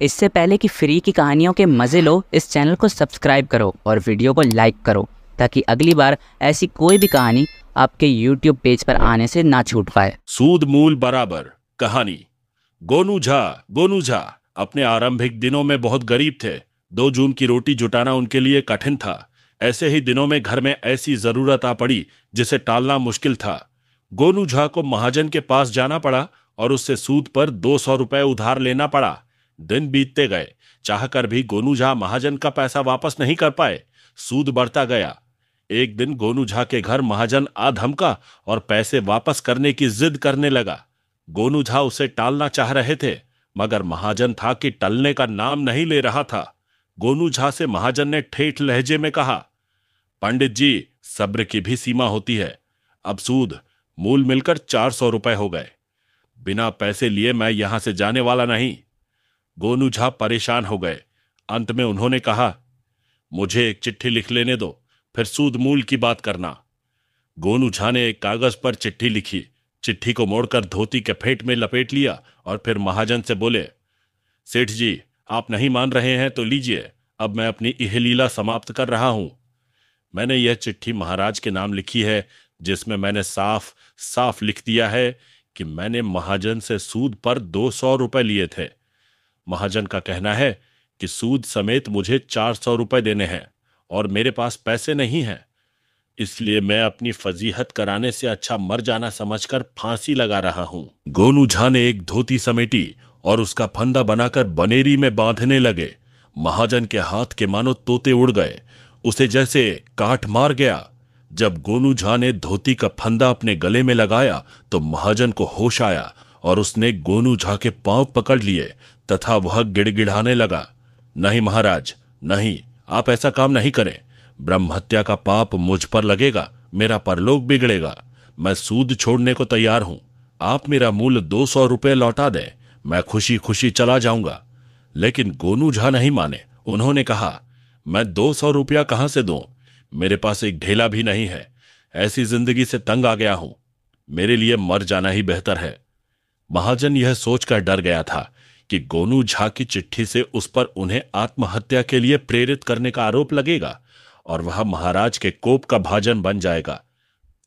इससे पहले कि फ्री की कहानियों के मज़े लो, इस चैनल को सब्सक्राइब करो और वीडियो को लाइक करो ताकि अगली बार ऐसी कोई भी कहानी आपके YouTube पेज पर आने से ना छूट पाए। सूद मूल बराबर कहानी। गोनू झा अपने आरंभिक दिनों में बहुत गरीब थे। 2 जून की रोटी जुटाना उनके लिए कठिन था। ऐसे ही दिनों में घर में ऐसी जरूरत आ पड़ी जिसे टालना मुश्किल था। गोनू झा को महाजन के पास जाना पड़ा और उससे सूद पर 200 रुपए उधार लेना पड़ा। दिन बीतते गए, चाहकर भी गोनू झा महाजन का पैसा वापस नहीं कर पाए। सूद बढ़ता गया। एक दिन गोनू झा के घर महाजन आ धमका और पैसे वापस करने की जिद करने लगा। गोनू झा उसे टालना चाह रहे थे, मगर महाजन था कि टलने का नाम नहीं ले रहा था। गोनू झा से महाजन ने ठेठ लहजे में कहा, पंडित जी, सब्र की भी सीमा होती है। अब सूद मूल मिलकर 400 रुपए हो गए। बिना पैसे लिए मैं यहां से जाने वाला नहीं। गोनू झा परेशान हो गए। अंत में उन्होंने कहा, मुझे एक चिट्ठी लिख लेने दो, फिर सूद मूल की बात करना। गोनू झा ने एक कागज पर चिट्ठी लिखी। चिट्ठी को मोड़कर धोती के फेंट में लपेट लिया और फिर महाजन से बोले, सेठ जी, आप नहीं मान रहे हैं तो लीजिए, अब मैं अपनी यह लीला समाप्त कर रहा हूं। मैंने यह चिट्ठी महाराज के नाम लिखी है, जिसमें मैंने साफ साफ लिख दिया है कि मैंने महाजन से सूद पर 200 रुपए लिए थे। महाजन का कहना है कि सूद समेत मुझे 400 रुपए देने हैं और मेरे पास पैसे नहीं हैं। इसलिए मैं अपनी फजीहत कराने से अच्छा मर जाना समझकर फांसी लगा रहा हूं। गोनू झा ने एक धोती समेटी और उसका फंदा बनाकर बनेरी में बांधने लगे। महाजन के हाथ के मानो तोते उड़ गए। उसे जैसे काट मार गया। जब गोनू झा ने धोती का फंदा अपने गले में लगाया तो महाजन को होश आया और उसने गोनू झा के पांव पकड़ लिए तथा वह गिड़गिड़ाने लगा, नहीं महाराज, नहीं, आप ऐसा काम नहीं करें। ब्रह्म हत्या का पाप मुझ पर लगेगा, मेरा परलोक बिगड़ेगा। मैं सूद छोड़ने को तैयार हूं। आप मेरा मूल 200 रुपए लौटा दें, मैं खुशी खुशी चला जाऊंगा। लेकिन गोनू झा नहीं माने। उन्होंने कहा, मैं 200 रुपया कहां से दूं? मेरे पास एक ढेला भी नहीं है। ऐसी जिंदगी से तंग आ गया हूं। मेरे लिए मर जाना ही बेहतर है। महाजन यह सोचकर डर गया था कि गोनू झा की चिट्ठी से उस पर उन्हें आत्महत्या के लिए प्रेरित करने का आरोप लगेगा और वह महाराज के कोप का भाजन बन जाएगा।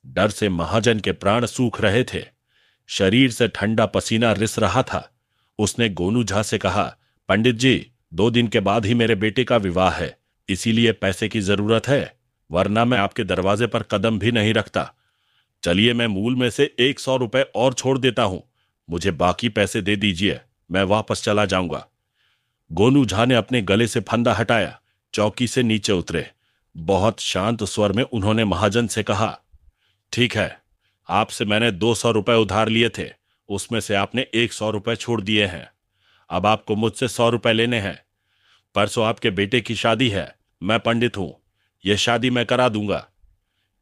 डर से महाजन के प्राण सूख रहे थे। शरीर से ठंडा पसीना रिस रहा था। उसने गोनू झा से कहा, पंडित जी, 2 दिन के बाद ही मेरे बेटे का विवाह है, इसीलिए पैसे की जरूरत है, वरना मैं आपके दरवाजे पर कदम भी नहीं रखता। चलिए, मैं मूल में से 100 रुपए और छोड़ देता हूं। मुझे बाकी पैसे दे दीजिए, मैं वापस चला जाऊंगा। गोनू झा ने अपने गले से फंदा हटाया, चौकी से नीचे उतरे। बहुत शांत स्वर में उन्होंने महाजन से कहा, ठीक है, आपसे मैंने 200 रुपए उधार लिए थे, उसमें से आपने 100 रुपए छोड़ दिए हैं। अब आपको मुझसे 100 रुपए लेने हैं। परसों आपके बेटे की शादी है। मैं पंडित हूं, यह शादी मैं करा दूंगा।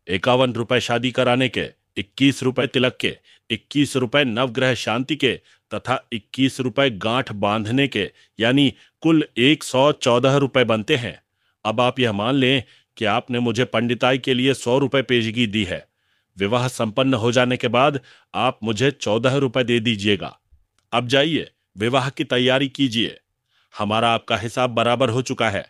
51 रुपए शादी कराने के, 21 रुपए तिलक के, 21 रुपए नवग्रह शांति के तथा 21 रुपए गांठ बांधने के, यानी कुल 114 रुपए बनते हैं। अब आप यह मान लें कि आपने मुझे पंडिताई के लिए 100 रुपए पेशगी दी है। विवाह संपन्न हो जाने के बाद आप मुझे 14 रुपए दे दीजिएगा। अब जाइए, विवाह की तैयारी कीजिए। हमारा आपका हिसाब बराबर हो चुका है।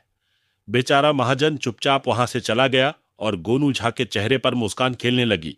बेचारा महाजन चुपचाप वहां से चला गया और गोनू झा के चेहरे पर मुस्कान खेलने लगी।